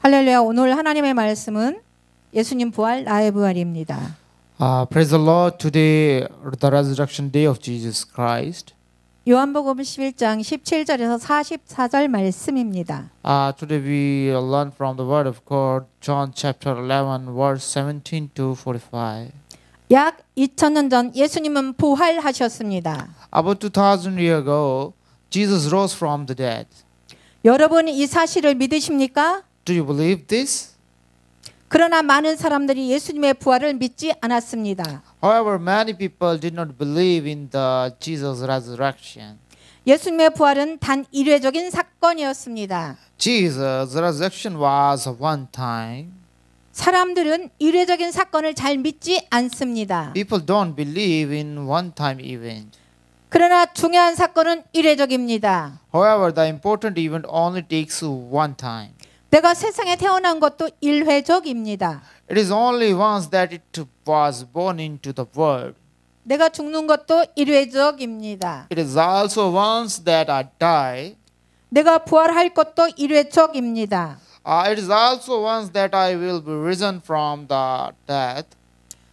할렐루야. 오늘 하나님의 말씀은 예수님 부활 나의 부활입니다. Praise the Lord. Today, the resurrection day of Jesus Christ. 요한복음 11장 17절에서 44절 말씀입니다. Today we learn from the Word of God, John chapter 11, verse 17 to 45. 약 2000년 전 예수님은 부활하셨습니다. About 2000 years ago, Jesus rose from the dead. 여러분 이 사실을 믿으십니까? Do you believe this? 그러나 많은 사람들이 예수님의 부활을 믿지 않았습니다. However, many people did not believe in the Jesus resurrection. 예수님의 부활은 단 일회적인 사건이었습니다. Jesus' resurrection was a one time. 사람들은 일회적인 사건을 잘 믿지 않습니다. People don't believe in one-time event. 그러나 중요한 사건은 일회적입니다. However, the important event only takes one time. 내가 세상에 태어난 것도 일회적입니다. It is only once that it was born into the world. 내가 죽는 것도 일회적입니다. It is also once that I die. 내가 부활할 것도 일회적입니다. It is also once that I will be risen from the death.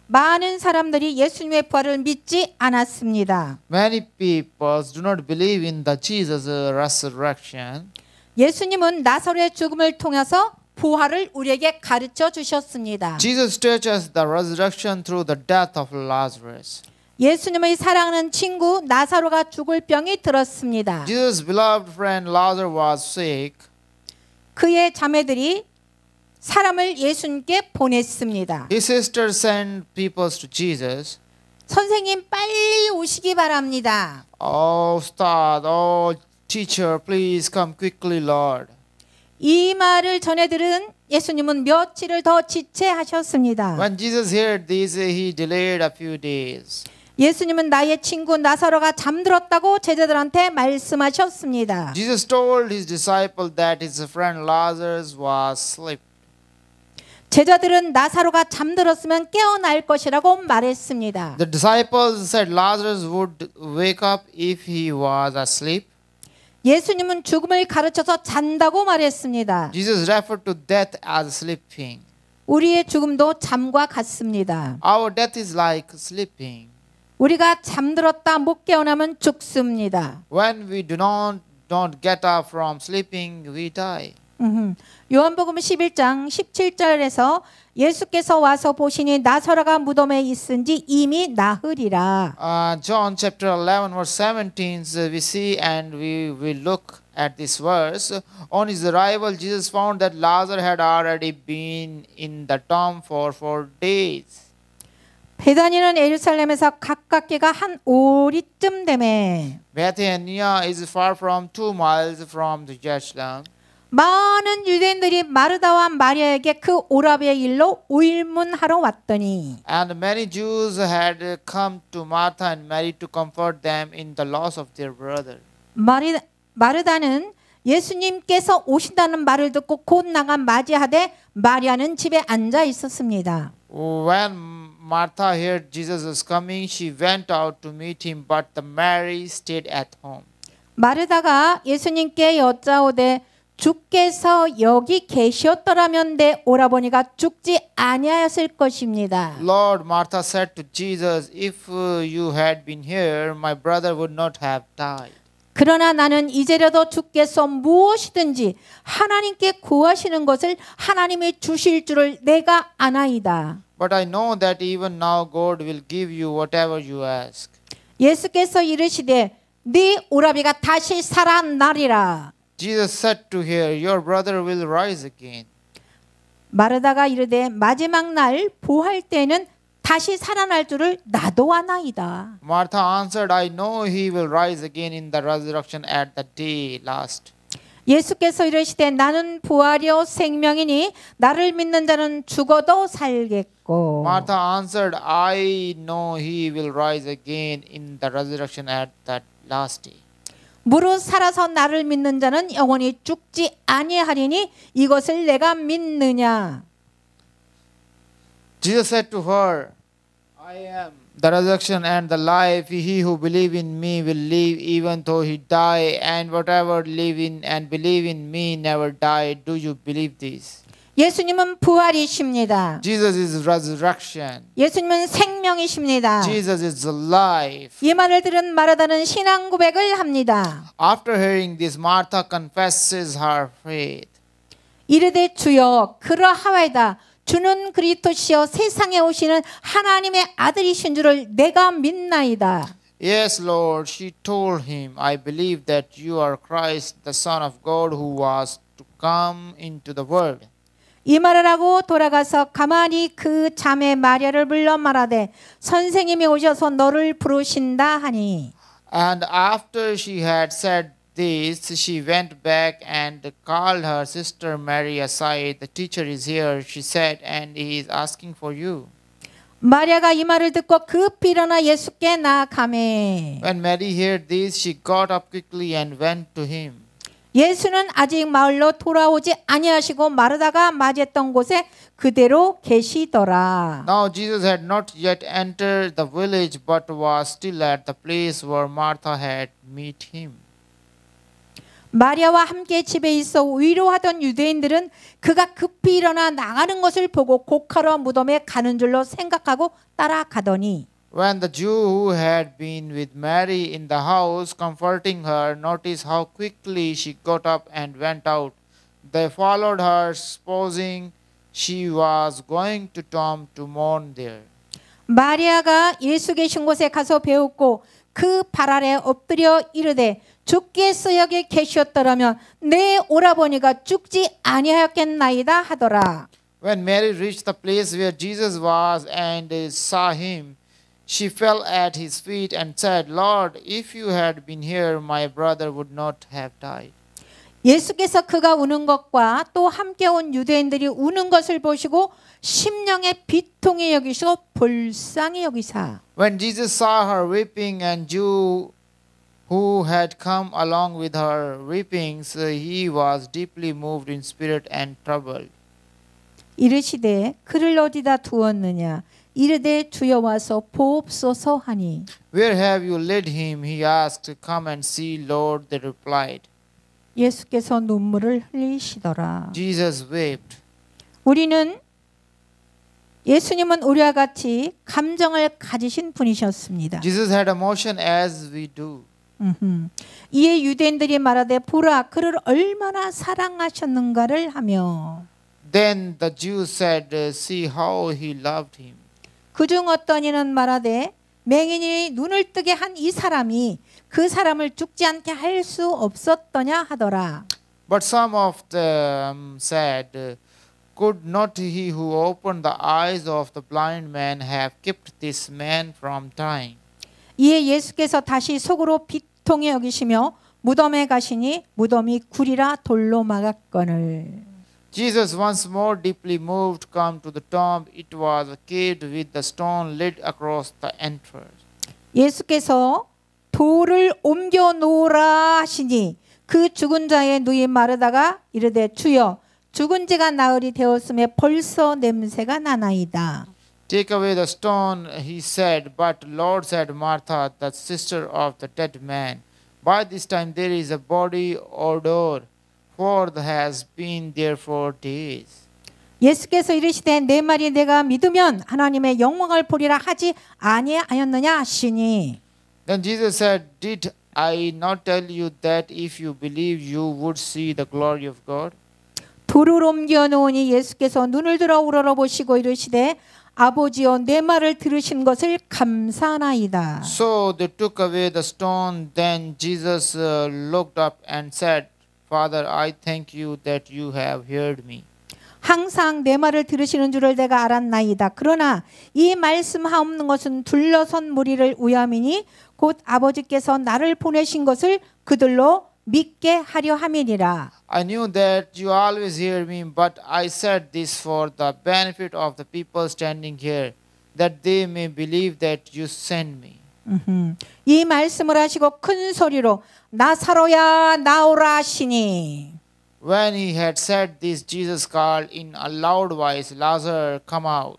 많은 사람들이 예수님의 부활을 믿지 않았습니다. Many people do not believe in the Jesus resurrection. 예수님은 나사로의 죽음을 통해서 부활을 우리에게 가르쳐 주셨습니다. Jesus taught us the resurrection through the death of Lazarus. 예수님의 사랑하는 친구 나사로가 죽을 병이 들었습니다. Jesus' beloved friend Lazarus was sick. 그의 자매들이 사람을 예수님께 보냈습니다. His sister sent people to Jesus. 선생님 빨리 오시기 바랍니다. Oh, Ustad, oh, teacher, please come quickly, Lord. 이 말을 전해들은 예수님은 며칠을 더 지체하셨습니다. When Jesus heard this, he delayed a few days. 예수님은 나의 친구 나사로가 잠들었다고 제자들한테 말씀하셨습니다. Jesus told his disciple that his friend Lazarus was asleep. 제자들은 나사로가 잠들었으면 깨어날 것이라고 말했습니다. The disciples said Lazarus would wake up if he was asleep. 예수님은 죽음을 가르쳐서 잔다고 말했습니다. Jesus referred to death as sleeping. 우리의 죽음도 잠과 같습니다. Our death is like sleeping. 우리가 잠들었다 못 깨어나면 죽습니다. When we don't get up from sleeping, we die. 요한복음 11장 17절에서 예수께서 와서 보시니 나사로가 무덤에 있은지 이미 나흘이라. John chapter 11 verse 17 we see and we will look at this verse. On his arrival, Jesus found that Lazarus had already been in the tomb for 4 days. 베다니는 예루살렘에서 가깝게가 한 오리쯤 되매. Bethania is far from 2 miles from the Jerusalem. 많은 유대인들이 마르다와 마리아에게 그 오라비의 일로 의문하러 왔더니. And many Jews had come to Martha and Mary to comfort them in the loss of their brother. 마르다는 예수님께서 오신다는 말을 듣고 곧 나가 맞이하되 마리아는 집에 앉아 있었습니다. When Martha heard Jesus was coming, she went out to meet him, but the Mary stayed at home. 마르다가 예수님께 여짜오되 주께서 여기 계셨더라면 내 오라버니가 죽지 아니하였을 것입니다. Lord, Martha said to Jesus, if you had been here, my brother would not have died. 그러나 나는 이제라도 주께서 무엇이든지 하나님께 구하시는 것을 하나님이 주실 줄을 내가 아나이다. But I know that even now God will give you whatever you ask. 예수께서 이르시되 네 오라비가 다시 살아나리라. Jesus said to her, your brother will rise again. 마르다가 이르되 마지막 날 부활 때는 다시 살아날 줄을 나도 아나이다. Martha answered, I know he will rise again in the resurrection at the day last. 예수께서 이르시되 나는 부활이요 생명이니 나를 믿는 자는 죽어도 살겠고. Martha answered, I know he will rise again in the resurrection at that last day. 무릇 살아서 나를 믿는 자는 영원히 죽지 아니하리니 이것을 내가 믿느냐. Jesus said to her, I am the resurrection and the life. He who believes in me will live even though he die, and whatever live in and believe in me never die. Do you believe this? 예수님은 부활이십니다. Jesus is resurrection. 예수님은 생명이십니다. Jesus is life. 이 말을 들은 마르다는 신앙 고백을 합니다. After hearing this, Martha confesses her faith. 이르되 주여 그러하와이다. 주는 그리스도시여 세상에 오시는 하나님의 아들이신 줄을 내가 믿나이다. Yes, Lord, she told him, I believe that you are Christ, the Son of God, who was to come into the world. 이 말을 하고 돌아가서 가만히 그 자매 마리아를 불러 말하되 선생님이 오셔서 너를 부르신다 하니. And after she had said this, she went back and called her sister Mary aside. The teacher is here, she said, and he is asking for you. 마리아가 이 말을 듣고 급히 일어나 예수께 나아가매. When Mary heard this, she got up quickly and went to him. 예수는 아직 마을로 돌아오지 아니하시고 마르다가 맞이했던 곳에 그대로 계시더라. Now Jesus had not yet entered the village, but was still at the place where Martha had met him. 마리아와 함께 집에 있어 위로하던 유대인들은 그가 급히 일어나 나가는 것을 보고 곡하러 무덤에 가는 줄로 생각하고 따라가더니 When the Jew who had been with Mary in the house comforting her noticed how quickly she got up and went out, they followed her, supposing she was going to tomb to mourn there. 마리아가 예수 계신 곳에 가서 배웠고 그 발 아래 엎드려 이르되 주께서 여기 계셨더라면 내 오라버니가 죽지 아니하였겠나이다 하더라. When Mary reached the place where Jesus was and saw him, she fell at his feet and said, Lord, if you had been here, my brother would not have died. 예수께서 그가 우는 것과 또 함께 온 유대인들이 우는 것을 보시고 심령의 비통히 여기시고 불쌍히 여기사. When Jesus saw her weeping and Jew who had come along with her weepings, he was deeply moved in spirit and troubled. 이르시되 그를 어디다 두었느냐 이르되 주여 와서 보옵소서 하니. Where have you laid him? He asked. Come and see, Lord, they replied. 예수께서 눈물을 흘리시더라. Jesus wept. 예수님은 우리와 같이 감정을 가지신 분이셨습니다. Jesus had emotion as we do. 이에 유대인들이 말하되 보라 그를 얼마나 사랑하셨는가를 하며. Then the Jews said, see how he loved him. 그중 어떤 이는 말하되 맹인이 눈을 뜨게 한 이 사람이 그 사람을 죽지 않게 할 수 없었더냐 하더라. But some of them said, could not he who opened the eyes of the blind man have kept this man from dying? 이에 예수께서 다시 속으로 비통히 여기시며 무덤에 가시니 무덤이 굴이라 돌로 막았거늘. Jesus, once more deeply moved, come to the tomb. It was caved with the stone laid across the entrance. 예수께서 돌을 옮겨 놓으라 하시니 그 죽은 자의 누이 마르다가 이르되 주여 죽은 자가 나흘이 되었음에 벌써 냄새가 나나이다. Take away the stone, he said. But Lord, said Martha, the sister of the dead man, by this time there is a body odor, for it has been there for days. 예수께서 이르시되 내 말이 내가 믿으면 하나님의 영광을 보리라 하지 아니하였느냐 하시니. Then Jesus said, did I not tell you that if you believe you would see the glory of God? 돌을 옮겨 놓으니 예수께서 눈을 들어 우러러보시고 이르시되 아버지여 내 말을 들으신 것을 감사하나이다. So they took away the stone. Then Jesus looked up and said, Father, I thank you that you have heard me. 항상 내 말을 들으시는 줄을 내가 알았나이다. 그러나 이 말씀하옵는 것은 둘러선 무리를 위함이니 곧 아버지께서 나를 보내신 것을 그들로 믿게 하려 함이니라. I knew that you always hear me, but I said this for the benefit of the people standing here, that they may believe that you sent me. 이 말씀을 하시고 큰 소리로 나사로야 나오라 하시니. When he had said this, Jesus called in a loud voice, Lazarus, come out.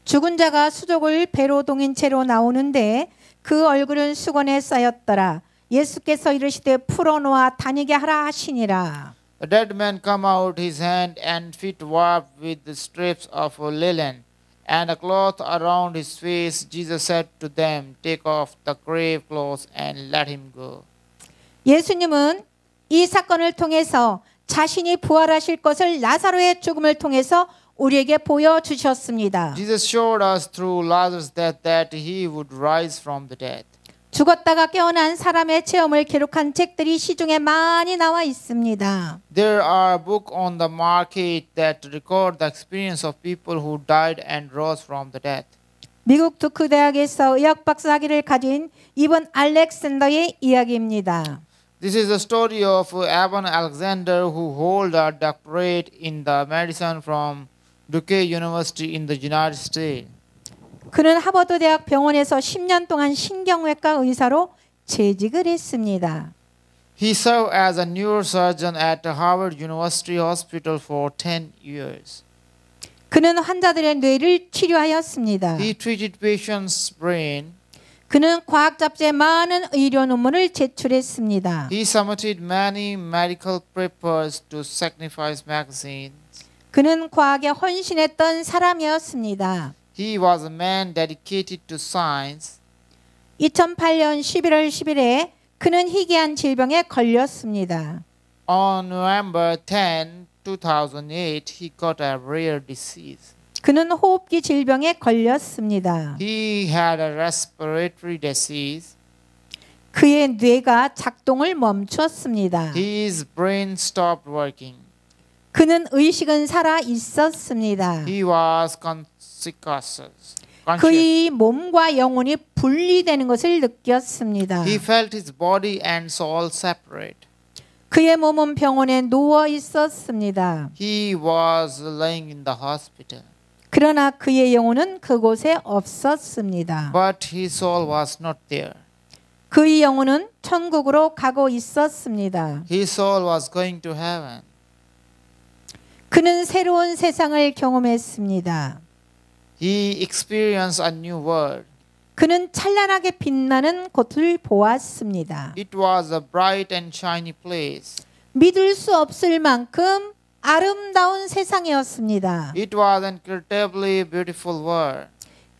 죽은 자가 수족을 배로 동인 채로 나오는데 그 얼굴은 수건에 쌓였더라. 예수께서 이르시되 풀어놓아 다니게 하라 하시니라. The dead man come out, his hand and feet wrapped with the strips of linen, and a cloth around his face. Jesus said to them, Take off the grave clothes and let him go. 예수님은 이 사건을 통해서 자신이 부활하실 것을 나사로의 죽음을 통해서 우리에게 보여주셨습니다. Jesus showed us through Lazarus' death that he would rise from the dead. 죽었다가 깨어난 사람의 체험을 기록한 책들이 시중에 많이 나와 있습니다. There are books on the market that record the experience of people who died and rose from the dead. 미국 두크 대학에서 의학 박사 학위를 가진 이번 알렉산더의 이야기입니다. This is the story of Evan Alexander who hold a doctorate in the medicine from Duke University in the United States. 그는 하버드 대학 병원에서 10년 동안 신경외과 의사로 재직을 했습니다. He served as a neurosurgeon at Harvard University Hospital for 10 years. 그는 환자들의 뇌를 치료하였습니다. He treated patients' brain. 그는 과학 잡지에 많은 의료 논문을 제출했습니다. He submitted many medical papers to Signifies magazine. 그는 과학에 헌신했던 사람이었습니다. He was a man dedicated to science. 2008년 11월 10일에 그는 희귀한 질병에 걸렸습니다. On November 10, 2008, he got a rare disease. 그는 호흡기 질병에 걸렸습니다. He had a respiratory disease. 그의 뇌가 작동을 멈췄습니다. His brain stopped working. 그는 의식은 살아 있었습니다. He was conscious. 그의 몸과 영혼이 분리되는 것을 느꼈습니다. He felt his body and soul separate. 그의 몸은 병원에 누워 있었습니다. He was lying in the hospital. 그러나 그의 영혼은 그곳에 없었습니다. But his soul was not there. 그의 영혼은 천국으로 가고 있었습니다. His soul was going to heaven. 그는 새로운 세상을 경험했습니다. He experienced a new world. 그는 찬란하게 빛나는 곳을 보았습니다. It was a bright and shiny place. 믿을 수 없을 만큼 아름다운 세상이었습니다. It was an incredibly beautiful world.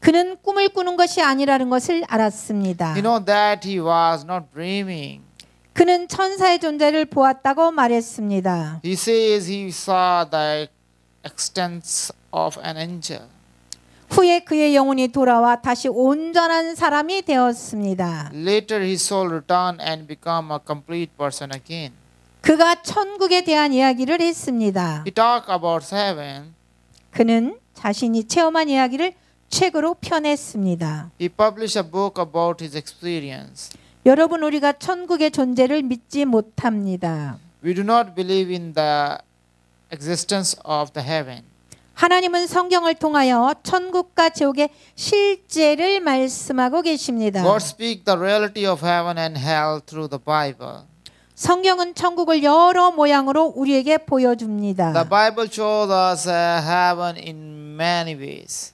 그는 꿈을 꾸는 것이 아니라는 것을 알았습니다. You know that he was not dreaming. 그는 천사의 존재를 보았다고 말했습니다. He says he saw the extent of an angel. 후에 그의 영혼이 돌아와 다시 온전한 사람이 되었습니다. Later his soul returned and became a complete person again. 그가 천국에 대한 이야기를 했습니다. He talked about heaven. 그는 자신이 체험한 이야기를 책으로 펴냈습니다. He published a book about his experience. 여러분, 우리가 천국의 존재를 믿지 못합니다. We do not believe in the existence of the heaven. 하나님은 성경을 통하여 천국과 지옥의 실제를 말씀하고 계십니다. God speaks the reality of heaven and hell through the Bible. 성경은 천국을 여러 모양으로 우리에게 보여줍니다. The Bible shows us heaven in many ways.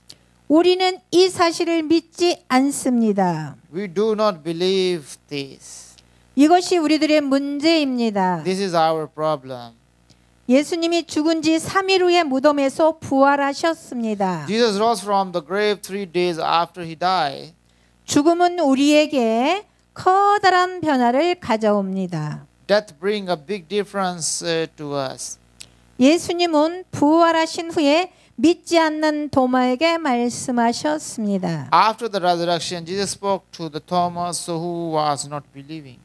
우리는 이 사실을 믿지 않습니다. We do not believe this. 이것이 우리들의 문제입니다. This is our problem. 예수님이 죽은 지 3일 후에 무덤에서 부활하셨습니다. Jesus rose from the grave 3 days after he died. 죽음은 우리에게 커다란 변화를 가져옵니다. Death brings a big difference to us. 예수님은 부활하신 후에 믿지 않는 도마에게 말씀하셨습니다. After the resurrection, Jesus spoke to the Thomas who was not believing.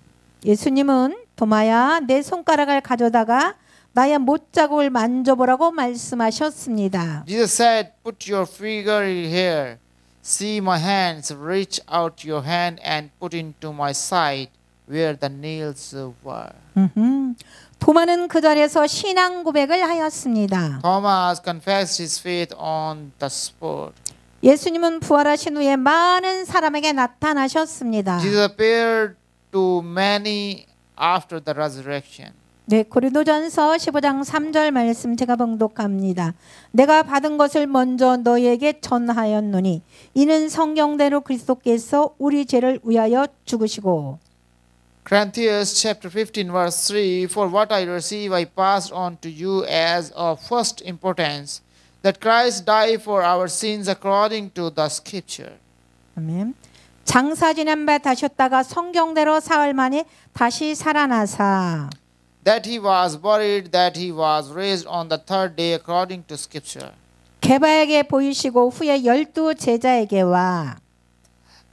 예수님은 도마야, 내 손가락을 가져다가 나의 못자국을 만져보라고 말씀하셨습니다. Jesus said, Put your finger here. See my hands. Reach out your hand and put into my side where the nails were. 도마는 그 자리에서 신앙 고백을 하였습니다. Thomas confessed his faith on the spot. 예수님은 부활하신 후에 많은 사람에게 나타나셨습니다. Jesus appeared to many after the resurrection. 네, 고린도전서 15장 3절 말씀 제가 봉독합니다. 내가 받은 것을 먼저 너희에게 전하였노니 이는 성경대로 그리스도께서 우리 죄를 위하여 죽으시고 Corinthians chapter 15 verse 3, for what I receive I passed on to you as of first importance, that Christ died for our sins according to the scripture. 아멘. 장사 지낸 바 다셨다가 성경대로 사흘 만에 다시 살아나사 That he was buried, that he was raised on the third day according to scripture. 게바에게 보이시고 후에 12 제자에게와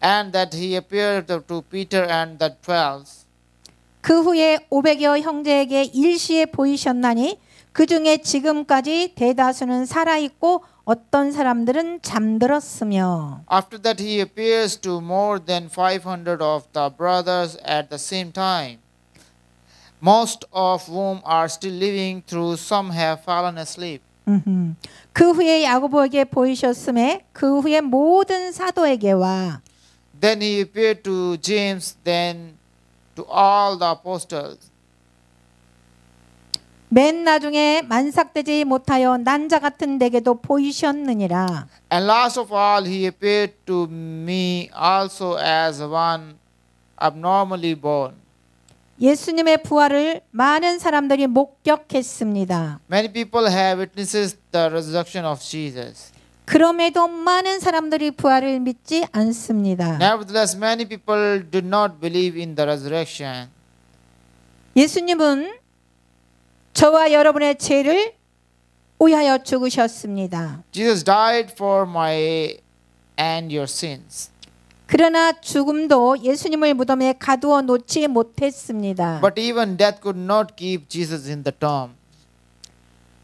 And that he appeared to Peter and the 12. 그 후에 500여 형제에게 일시에 보이셨나니 그 중에 지금까지 대다수는 살아있고 어떤 사람들은 잠들었으며 After that he appears to more than 500 of the brothers at the same time, most of whom are still living, through some have fallen asleep. 그 후에 야고보에게 보이셨음에 그 후에 모든 사도에게와 Then he appeared to James, then to all the apostles. 맨 나중에 만삭되지 못하여 난자 같은 내게도 보이셨느니라. And last of all he appeared to me also as one abnormally born. 예수님의 부활을 많은 사람들이 목격했습니다. Many people have witnessed the resurrection of Jesus. 그럼에도 많은 사람들이 부활을 믿지 않습니다. Nevertheless, many people do not believe in the resurrection. 예수님은 저와 여러분의 죄를 위하여 죽으셨습니다. Jesus died for my and your sins. 그러나 죽음도 예수님을 무덤에 가두어 놓지 못했습니다. But even death could not keep Jesus in the tomb.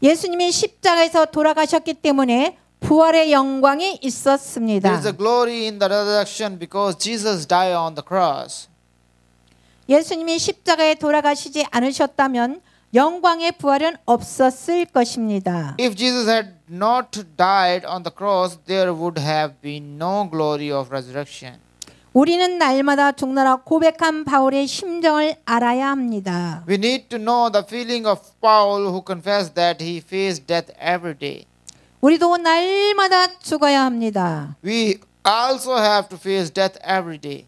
예수님이 십자가에서 돌아가셨기 때문에 부활의 영광이 There 있었습니다. is a glory in the resurrection because Jesus died on the cross. 예수님이 십자가에 돌아가시지 않으셨다면 영광의 부활은 없었을 것입니다. If Jesus had not died on the cross, there would have been no glory of resurrection. 우리는 날마다 죽노라 고백한 바울의 심정을 알아야 합니다. We need to know the feeling of Paul, who confessed that he faced death every day. 우리도 날마다 죽어야 합니다. We also have to face death every day.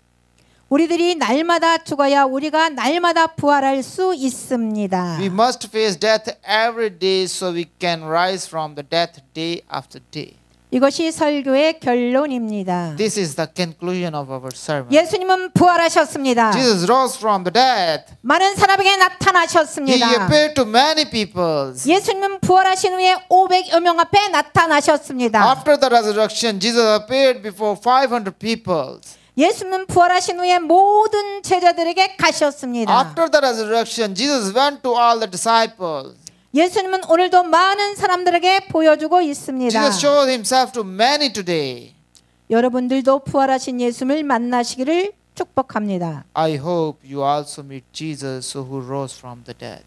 우리들이 날마다 죽어야 우리가 날마다 부활할 수 있습니다. We must face death every day so we can rise from the death day after day. 이것이 설교의 결론입니다. This is the conclusion of our sermon. 예수님은 부활하셨습니다. Jesus rose from the dead. 많은 사람에게 He 나타나셨습니다. appeared to many people. 예수님은 부활하신 후에 500여 명 앞에 나타나셨습니다. After the resurrection, Jesus appeared before 500 people. 예수님은 부활하신 후에 모든 제자들에게 가셨습니다. After the resurrection, Jesus went to all the disciples. 예수님은 오늘도 많은 사람들에게 보여주고 있습니다. Jesus showed himself to many today. 여러분들도 부활하신 예수님을 만나시기를 축복합니다. I hope you also meet Jesus who rose from the dead.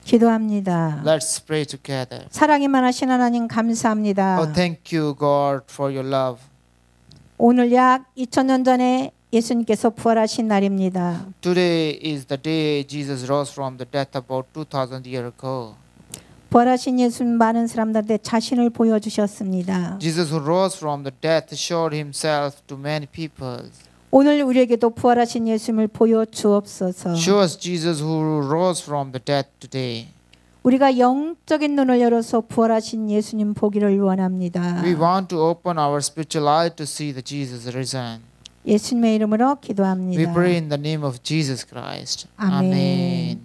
기도합니다. Let's pray together. 사랑이 많으신 하나님 감사합니다. Oh, thank you, God, for your love. 오늘 약 2000년 전에 예수님께서 부활하신 날입니다. Today is the day Jesus rose from the death about 2000 years ago. 부활하신 예수님 많은 사람들한테 자신을 보여주셨습니다. Jesus who rose from the death showed himself to many people. 오늘 우리에게도 부활하신 예수님을 보여주옵소서. Show us Jesus who rose from the death today. 우리가 영적인 눈을 열어서 부활하신 예수님 보기를 원합니다. We want to open our spiritual eye to see the Jesus risen. 예수님의 이름으로 기도합니다. We pray in the name of Jesus Christ. 아멘. Amen.